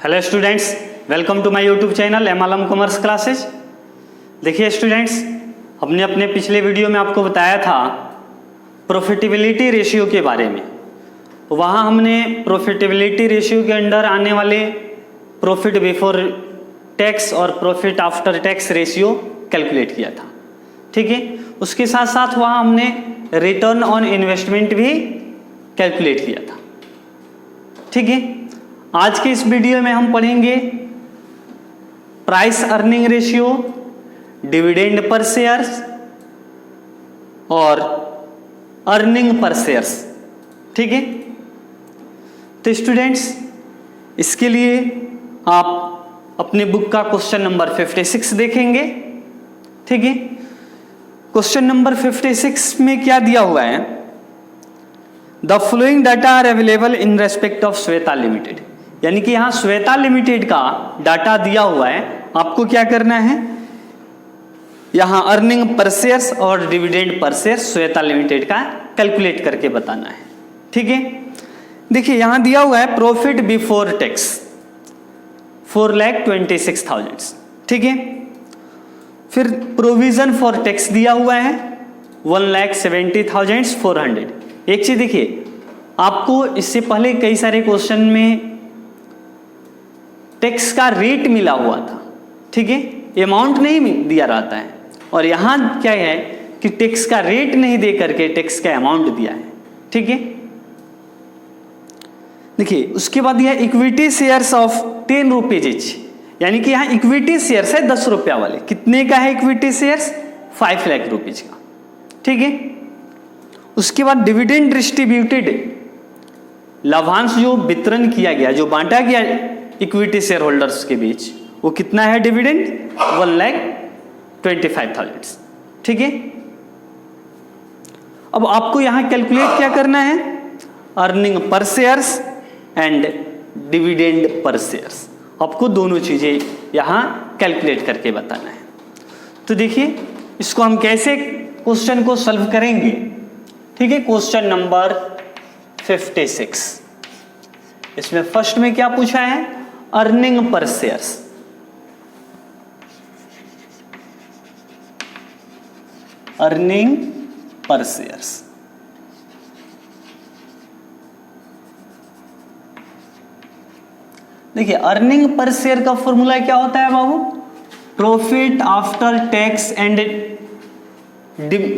Hello students, welcome to my YouTube channel MLM commerce classes. देखिए students, हमने अपने पिछले वीडियो में आपको बताया था प्रॉफिटेबिलिटी रेशियो के बारे में। वहाँ हमने प्रॉफिटेबिलिटी रेशियो के अंडर आने वाले प्रॉफिट बिफोर टैक्स और profit after tax ratio calculate किया था। ठीक है, उसके साथ साथ वहाँ हमने रिटर्न ऑन इन्वेस्टमेंट भी कैलकुलेट किया था। ठीक है, आज के इस वीडियो में हम पढ़ेंगे price earning ratio, dividend per shares और अर्निंग पर शेयर्स। ठीक है, तो स्टूडेंट्स इसके लिए आप अपने बुक का क्वेश्चन नंबर 56 देखेंगे। ठीक है, क्वेश्चन नंबर 56 में क्या दिया हुआ है? The following data are available in respect of Shweta limited. यानी कि यहां श्वेता लिमिटेड का डाटा दिया हुआ है। आपको क्या करना है, यहां अर्निंग पर शेयर्स और dividend per shares Shweta limited का कैलकुलेट करके बताना है। ठीक है, देखिए यहां दिया हुआ है प्रॉफिट बिफोर टैक्स 4,26,000। ठीक है, फिर प्रोविजन फॉर टैक्स दिया हुआ है 1,70,400। एक चीज देखिए, आपको इससे पहले कई सारे क्वेश्चन में टैक्स का रेट मिला हुआ था। ठीक है, अमाउंट नहीं दिया रहता है, और यहां क्या है कि टैक्स का रेट नहीं दे करके टैक्स का अमाउंट दिया है। ठीक है, देखिए उसके बाद यह equity shares of 10 rupees each, यानी कि यहां इक्विटी शेयर्स है 10 रुपया वाले। कितने का है इक्विटी शेयर्स? 5 लाख रुपीज का। ठीक है, उसके बाद डिविडेंड डिस्ट्रीब्यूटेड, लाभांश जो वितरण किया गया, जो बांटा गया इक्विटी शेयर होल्डर्स के बीच, वो कितना है डिविडेंड? 1,25,000। ठीक है, अब आपको यहां कैलकुलेट क्या करना है? Earning per shares and dividend per shares. आपको दोनों चीजें यहां कैलकुलेट करके बताना है। तो देखिए इसको हम कैसे क्वेश्चन को सॉल्व करेंगे। ठीक है, क्वेश्चन नंबर 56, इसमें फर्स्ट में क्या पूछा है? Earning per shares. Earning per shares, देखिए अर्निंग पर शेयर का फॉर्मूला क्या होता है बाबू? Profit after tax and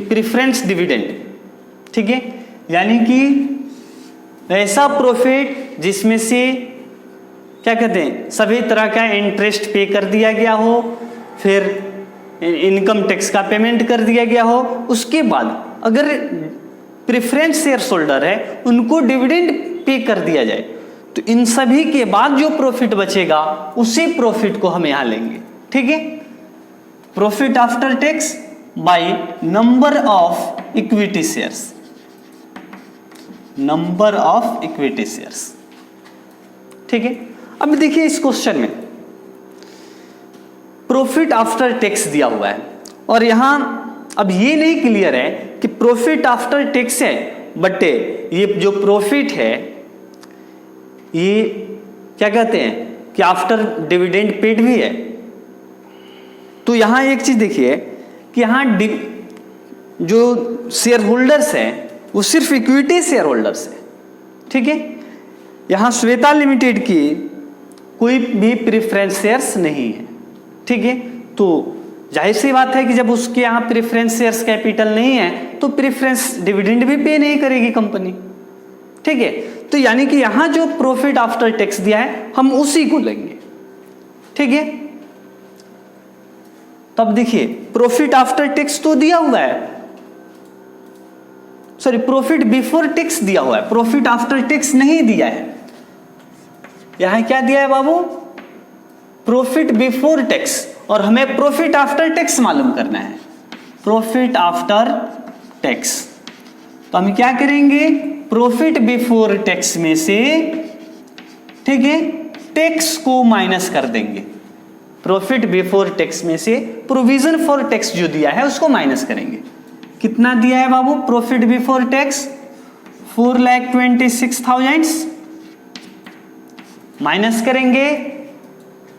preference dividend. ठीक है, यानी कि ऐसा प्रॉफिट जिसमें से क्या कहते हैं, सभी तरह का इंटरेस्ट पे कर दिया गया हो, फिर इनकम टैक्स का पेमेंट कर दिया गया हो, उसके बाद अगर प्रेफरेंस शेयर होल्डर है उनको डिविडेंड पे कर दिया जाए, तो इन सभी के बाद जो प्रॉफिट बचेगा उसी प्रॉफिट को हम यहां लेंगे। ठीक है, profit after tax bye number of equity shares, number of equity shares. ठीक है, अब देखिए इस क्वेश्चन में प्रॉफिट आफ्टर टैक्स दिया हुआ है, और यहां अब ये नहीं क्लियर है कि प्रॉफिट आफ्टर टैक्स है, बट ये जो प्रॉफिट है ये क्या कहते हैं कि आफ्टर डिविडेंड पेड भी है। तो यहां एक चीज देखिए कि यहां जो शेयर होल्डर्स हैं वो सिर्फ इक्विटी शेयर होल्डर्स है। ठीक है, यहां श्वेता लिमिटेड की कोई भी प्रेफरेंस शेयर्स नहीं है। ठीक है, तो जाहिर सी बात है कि जब उसके यहां प्रेफरेंस शेयर्स कैपिटल नहीं है तो प्रेफरेंस डिविडेंड भी पे नहीं करेगी कंपनी। ठीक है, तो यानी कि यहां जो प्रॉफिट आफ्टर टैक्स दिया है हम उसी को लेंगे। ठीक है, तब देखिए प्रॉफिट आफ्टर टैक्स तो दिया हुआ है, सॉरी प्रॉफिट बिफोर टैक्स दिया हुआ है, प्रॉफिट आफ्टर टैक्स नहीं दिया है। यहां क्या दिया है बाबू? प्रॉफिट बिफोर टैक्स, और हमें प्रॉफिट आफ्टर टैक्स मालूम करना है, प्रॉफिट आफ्टर टैक्स। तो हम क्या करेंगे? प्रॉफिट बिफोर टैक्स में से, ठीक है, टैक्स को माइनस कर देंगे। प्रॉफिट बिफोर टैक्स में से प्रोविजन फॉर टैक्स जो दिया है उसको माइनस करेंगे। कितना दिया है बाबू प्रॉफिट बिफोर टैक्स? 4,26,000 माइनस करेंगे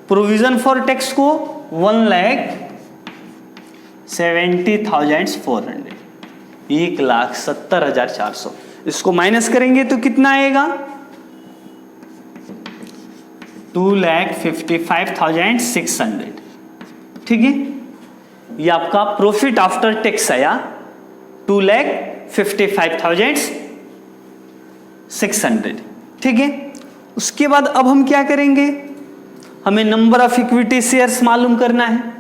प्रोविजन फॉर टैक्स को 1,70,400, 1,70,400, इसको माइनस करेंगे तो कितना आएगा 2,55,600। ठीक है, ये आपका प्रॉफिट आफ्टर टैक्स आया 2,55,600। ठीक है, उसके बाद अब हम क्या करेंगे, हमें नंबर ऑफ इक्विटी शेयर्स मालूम करना है।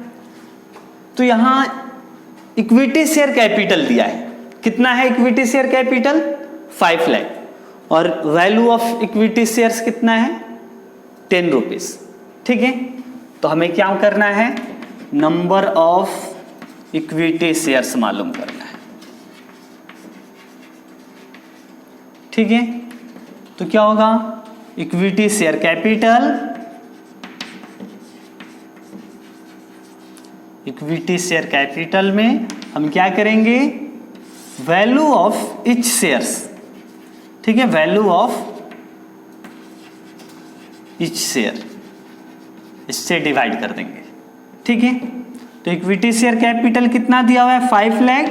तो यहां इक्विटी शेयर कैपिटल दिया है, कितना है इक्विटी शेयर कैपिटल 5 लाख, और वैल्यू ऑफ इक्विटी शेयर्स कितना है 10 रुपीज। ठीक है, तो हमें क्या करना है, नंबर ऑफ इक्विटी शेयर्स मालूम करना है। ठीक है, तो क्या होगा, equity share capital, equity share capital में हम क्या करेंगे, वैल्यू ऑफ इच शेयर्स। ठीक है, वैल्यू ऑफ इच शेयर, इससे डिवाइड कर देंगे। ठीक है, तो इक्विटी शेयर कैपिटल कितना दिया हुआ है 5 लाख,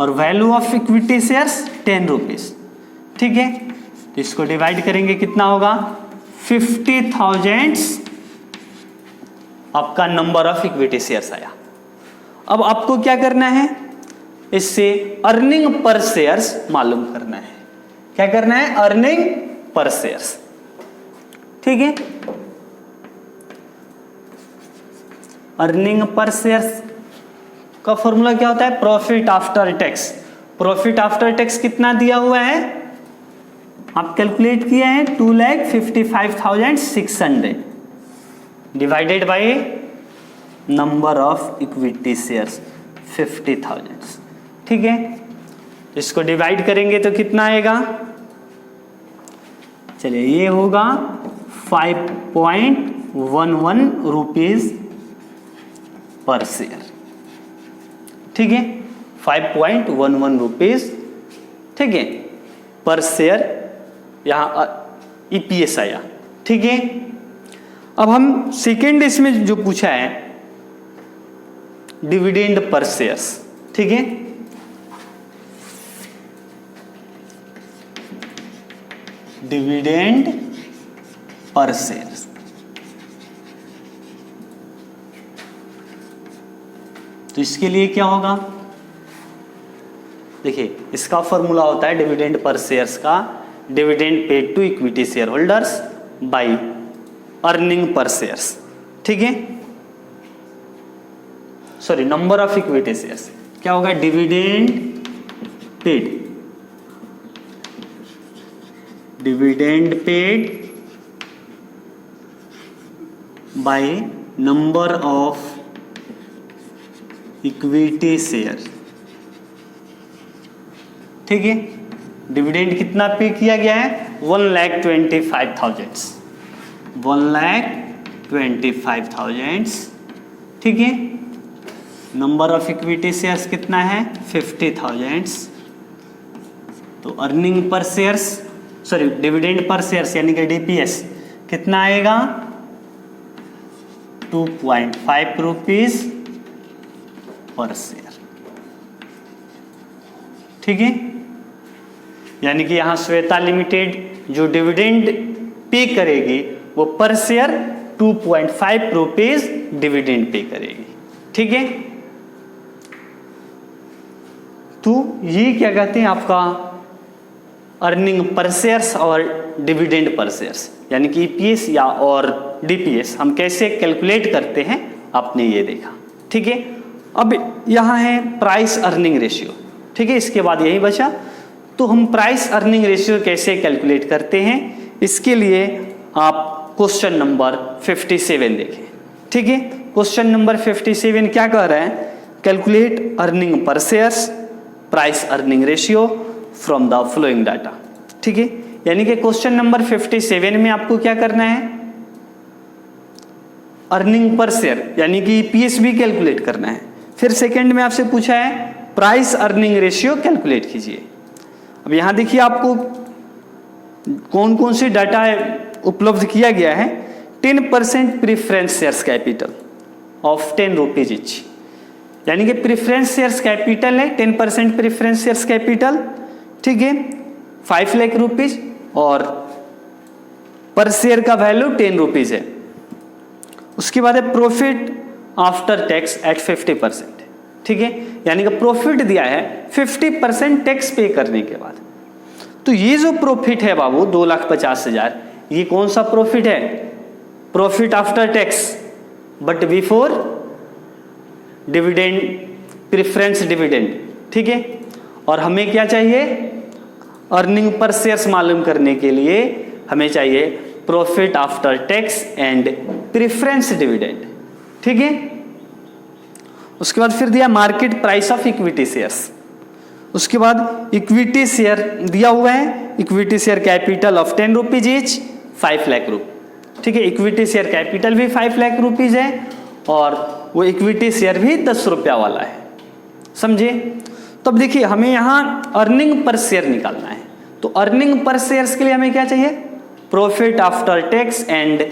और value of equity shares 10 rupees. ठीक है, तो इसको डिवाइड करेंगे, कितना होगा 50,000 आपका नंबर ऑफ इक्विटी शेयर्स आया। अब आपको क्या करना है, इससे अर्निंग पर शेयर्स मालूम करना है। क्या करना है, अर्निंग पर शेयर्स। ठीक है, अर्निंग पर शेयर्स का फॉर्मूला क्या होता है, profit after tax. Profit after tax कितना दिया हुआ है, आप कैलकुलेट किए हैं 2,55,600 divided by number of equity shares 50,000। ठीक है, इसको डिवाइड करेंगे तो कितना आएगा, चलिए ये होगा 5.11 रुपीज पर शेयर। ठीक है, 5.11 रुपीज, ठीक है, पर शेयर यहां ईपीएस आया। ठीक है, अब हम सेकेंड इसमें जो पूछा है डिविडेंड पर शेयर्स। ठीक है, डिविडेंड पर शेयर्स, तो इसके लिए क्या होगा, देखिए इसका फॉर्मूला होता है डिविडेंड पर शेयर्स का, dividend paid to equity share holders by earning per shares. ठीक है, sorry number of equity shares, क्या होगा dividend paid, dividend paid by number of equity share. ठीक है, डिविडेंड कितना पे किया गया है 1,25,000, 1,25,000। ठीक है, नंबर ऑफ इक्विटी शेयर्स कितना है 50,000, तो earning per shares, sorry dividend per shares यानी कि डीपीएस कितना आएगा 2.5 रुपीज पर शेयर। ठीक है, यानी कि यहां श्वेता लिमिटेड जो डिविडेंड पे करेगी वो पर शेयर 2.5 रुपीज डिविडेंड पे करेगी। ठीक है, तो ये क्या कहते हैं आपका अर्निंग पर शेयर्स और डिविडेंड पर शेयर्स, यानी कि ईपीएस या और डीपीएस हम कैसे कैलकुलेट करते हैं आपने ये देखा। ठीक है, अब यहाँ है प्राइस अर्निंग रेशियो। ठीक है, इसके बाद यही बचा, तो हम प्राइस अर्निंग रेशियो कैसे कैलकुलेट करते हैं, इसके लिए आप क्वेश्चन नंबर 57 देखें। ठीक है, क्वेश्चन नंबर 57 क्या कह रहा है, calculate earning per shares price earning ratio from the flowing data. ठीक है, यानी कि क्वेश्चन नंबर 57 में आपको क्या करना है, अर्निंग पर शेयर यानी कि ईपीएस भी कैलकुलेट करना है। फिर सेकंड में आपसे पूछा है प्राइस अर्निंग रेशियो कैलकुलेट कीजिए। अब यहां देखिए आपको कौन कौन से डाटा उपलब्ध किया गया है 10% preference shares capital of 10 rupees each, यानी कि प्रीफरेंस शेयर्स कैपिटल है 10% प्रीफरेंस शेयर्स कैपिटल, ठीक है, 5 लाख रुपीज, और पर शेयर का वैल्यू 10 रुपीज है। उसके बाद है प्रॉफिट आफ्टर टैक्स एट 50%, ठीक है, यानी कि प्रॉफिट दिया है 50% टैक्स पे करने के बाद। तो ये जो प्रॉफिट है बाबू 2,50,000, ये कौन सा प्रॉफिट है? Profit after tax but before dividend, preference dividend, ठीक है। और हमें क्या चाहिए? अर्निंग पर शेयर्स मालूम करने के लिए हमें चाहिए profit after tax and preference dividend, ठीक है। उसके बाद फिर दिया market price of equity shares. उसके बाद इक्विटी शेयर दिया हुआ है, equity share capital of 10 rupees each, 5 lakh रुपये, ठीक है। इक्विटी शेयर कैपिटल भी 5 लाख रुपीज है और वो इक्विटी शेयर भी 10 रुपया वाला है, समझे। तो अब देखिए हमें यहाँ अर्निंग पर शेयर निकालना है, तो अर्निंग पर शेयर्स के लिए हमें क्या चाहिए? Profit after tax and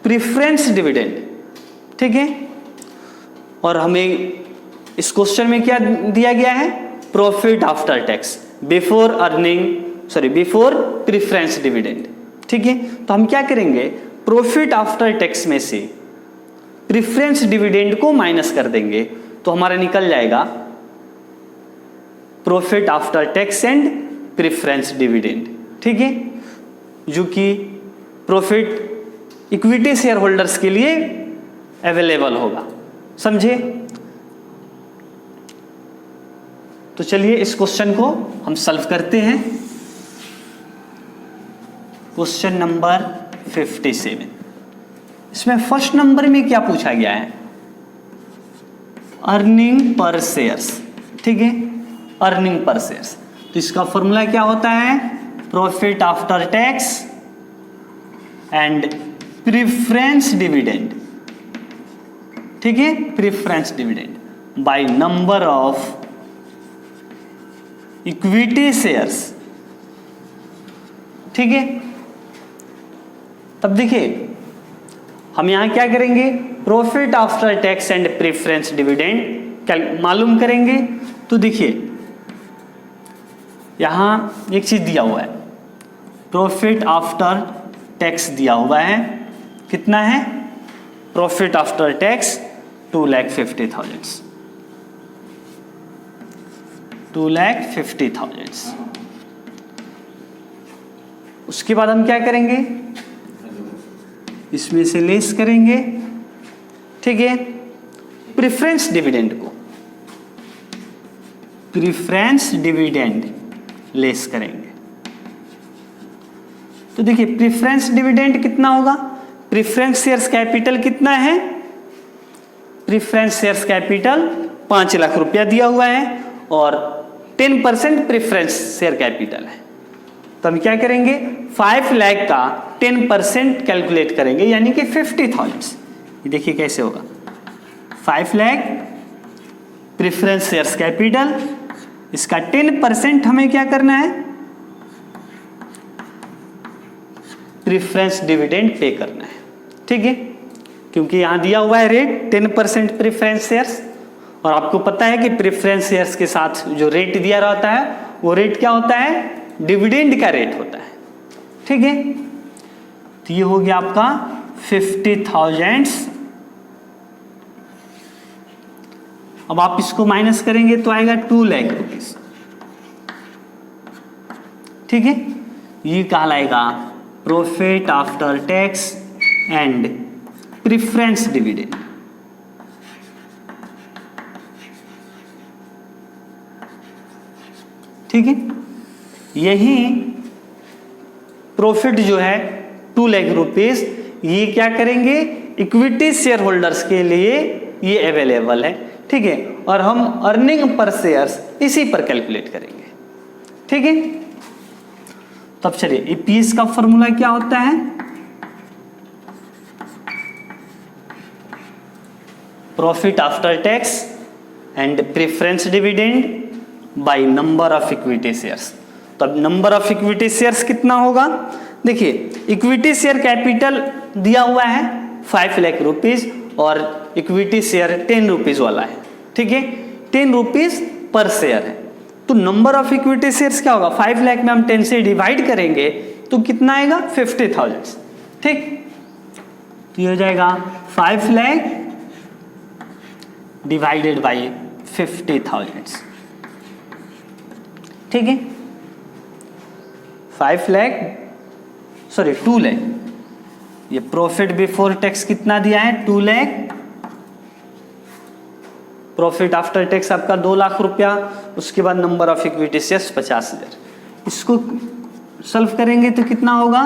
preference dividend, ठीक है। और हमें इस क्वेश्चन में क्या दिया गया है? Profit after tax before earning, sorry before preference dividend, ठीक है। तो हम क्या करेंगे? प्रॉफिट आफ्टर टैक्स में से प्रेफरेंस डिविडेंड को माइनस कर देंगे, तो हमारा निकल जाएगा profit after tax and preference dividend, ठीक है, जो कि प्रॉफिट इक्विटी शेयर होल्डर्स के लिए अवेलेबल होगा, समझे। तो चलिए इस क्वेश्चन को हम सॉल्व करते हैं। क्वेश्चन नंबर 57, इसमें फर्स्ट नंबर में क्या पूछा गया है? अर्निंग पर शेयर्स, ठीक है, अर्निंग पर शेयर्स। तो इसका फॉर्मूला क्या होता है? Profit after tax and preference dividend, ठीक है, preference dividend by number of equity shares, ठीक है। तब देखिए हम यहां क्या करेंगे? Profit after tax and preference dividend मालूम करेंगे। तो देखिए यहां एक चीज दिया हुआ है, प्रॉफिट आफ्टर टैक्स दिया हुआ है, कितना है? Profit after tax 2,50,000, 2,50,000। उसके बाद हम क्या करेंगे? इसमें से लेस करेंगे, ठीक है, प्रेफरेंस डिविडेंड को, प्रेफरेंस डिविडेंड लेस करेंगे। तो देखिए प्रेफरेंस डिविडेंड कितना होगा? प्रेफरेंस शेयर्स कैपिटल कितना है? प्रेफरेंस शेयर्स कैपिटल 5 लाख रुपया दिया हुआ है और 10% प्रेफरेंस शेयर कैपिटल है। तो हम क्या करेंगे? 5 लाख का 10% कैलकुलेट करेंगे, यानी कि 50,000। ये देखिए कैसे होगा, 5 लाख प्रेफरेंस शेयर्स कैपिटल, इसका 10% हमें क्या करना है? प्रेफरेंस डिविडेंड पे करना है, ठीक है, क्योंकि यहां दिया हुआ है रेट 10% प्रेफरेंस शेयर्स, और आपको पता है कि प्रेफरेंस शेयर्स के साथ जो रेट दिया रहता है वो रेट क्या होता है? डिविडेंड का रेट होता है, ठीक है। तो ये हो गया आपका 50,000। अब आप इसको माइनस करेंगे तो आएगा 2 लाख रुपीज, ठीक है। ये कहलाएगा profit after tax and preference dividend, ठीक है। यही प्रॉफिट जो है 2 लाख रुपीज, ये क्या करेंगे? इक्विटी शेयर होल्डर्स के लिए ये अवेलेबल है, ठीक है, और हम अर्निंग पर शेयर्स इसी पर कैलकुलेट करेंगे, ठीक है। तब चलिए ईपीएस का फॉर्मूला क्या होता है? Profit after tax and preference dividend by number of equity shares. तो अब नंबर ऑफ इक्विटी शेयर्स कितना होगा? देखिए इक्विटी शेयर कैपिटल दिया हुआ है 5 लाख रुपीज और इक्विटी शेयर 10 रुपीज वाला है, ठीक है, 10 रुपीज पर शेयर है। तो नंबर ऑफ इक्विटी शेयर्स क्या होगा, 5 लाख में हम 10 से डिवाइड करेंगे तो कितना आएगा 50,000, ठीक। तो ये हो जाएगा 5 लाख डिवाइडेड बाई 50,000, ठीक है। 2 लाख, ये प्रॉफिट बिफोर टैक्स कितना दिया है 2 लाख, प्रॉफिट आफ्टर टैक्स आपका 2 लाख रुपया, उसके बाद नंबर ऑफ इक्विटी शेयर्स 50,000। इसको सॉल्व करेंगे तो कितना होगा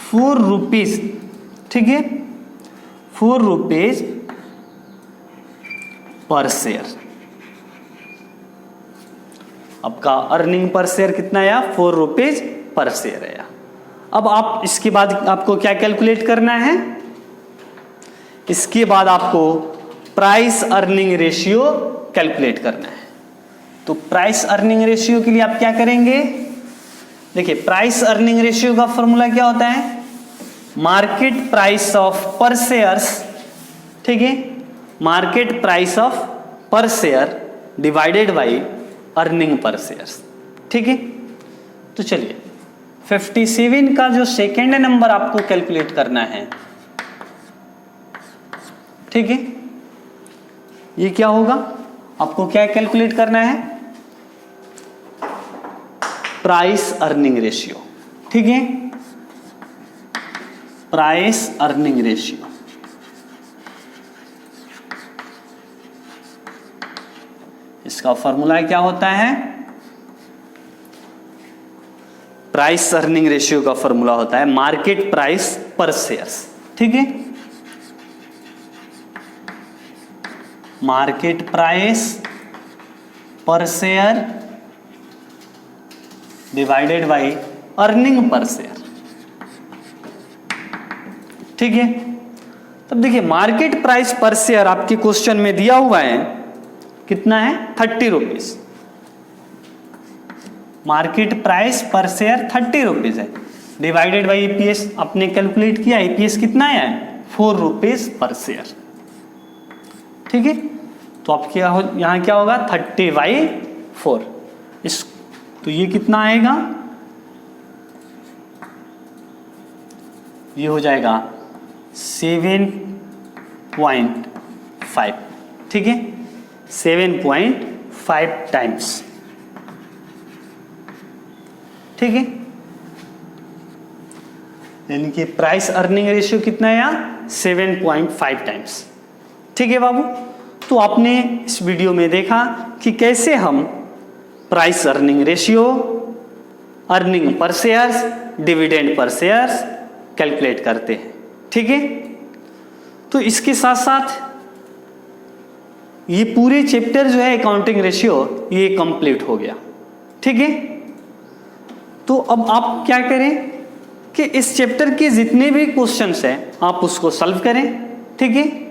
4 रुपीज, ठीक है, 4 रुपीज पर शेयर। आपका अर्निंग पर शेयर कितना आया 4 रुपीज पर शेयर आया। अब आप इसके बाद आपको क्या कैलकुलेट करना है, इसके बाद आपको प्राइस अर्निंग रेशियो कैलकुलेट करना है। तो प्राइस अर्निंग रेशियो के लिए आप क्या करेंगे, देखिए प्राइस अर्निंग रेशियो का फॉर्मूला क्या होता है, मार्केट प्राइस ऑफ पर शेयर्स, ठीक है, मार्केट प्राइस ऑफ पर share divided by earning per shares, ठीक है। तो चलिए 57 का जो सेकेंड नंबर आपको कैलकुलेट करना है, ठीक है, ये क्या होगा, आपको क्या कैलकुलेट करना है, प्राइस अर्निंग रेशियो, ठीक है, प्राइस अर्निंग रेशियो। इसका फॉर्मूला क्या होता है, प्राइस अर्निंग रेशियो का फॉर्मूला होता है मार्केट प्राइस पर शेयर्स, ठीक है, मार्केट प्राइस पर share divided by earning per share, ठीक है। तब देखिए मार्केट प्राइस पर शेयर आपके क्वेश्चन में दिया हुआ है कितना है 30 रुपीज, मार्केट प्राइस पर शेयर 30 रुपीज है, डिवाइडेड बाई ईपीएस आपने कैलकुलेट किया, ईपीएस कितना है 4 रुपीज पर शेयर, ठीक है। तो आप क्या हो, यहां क्या होगा 30/4, इस तो ये कितना आएगा, ये हो जाएगा 7.5, ठीक है, 7.5 टाइम्स, ठीक है। यानी कि प्राइस अर्निंग रेशियो कितना है 7.5 टाइम्स, ठीक है बाबू। तो आपने इस वीडियो में देखा कि कैसे हम price earning ratio, earning per shares, dividend per shares calculate करते हैं, ठीक है। तो इसके साथ साथ ये पूरे चैप्टर जो है अकाउंटिंग रेशियो ये कंप्लीट हो गया, ठीक है। तो अब आप क्या करें कि इस चैप्टर के जितने भी क्वेश्चंस हैं आप उसको सॉल्व करें, ठीक है।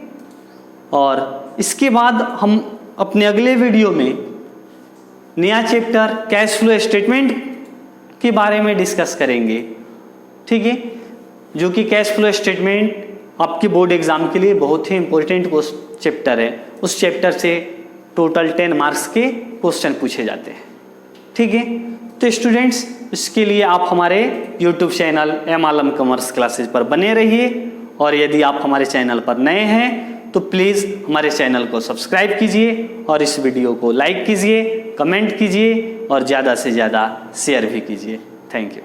और इसके बाद हम अपने अगले वीडियो में नया चैप्टर कैश फ्लो स्टेटमेंट के बारे में डिस्कस करेंगे, ठीक है, जो कि कैश फ्लो स्टेटमेंट आपके बोर्ड एग्जाम के लिए बहुत ही इंपॉर्टेंट चैप्टर है। उस चैप्टर से टोटल 10 मार्क्स के क्वेश्चन पूछे जाते हैं, ठीक है। तो स्टूडेंट्स इसके लिए आप हमारे यूट्यूब चैनल एम आलम कॉमर्स क्लासेज पर बने रहिए, और यदि आप हमारे चैनल पर नए हैं तो प्लीज़ हमारे चैनल को सब्सक्राइब कीजिए और इस वीडियो को लाइक कीजिए, कमेंट कीजिए और ज़्यादा से ज़्यादा शेयर भी कीजिए। Thank you.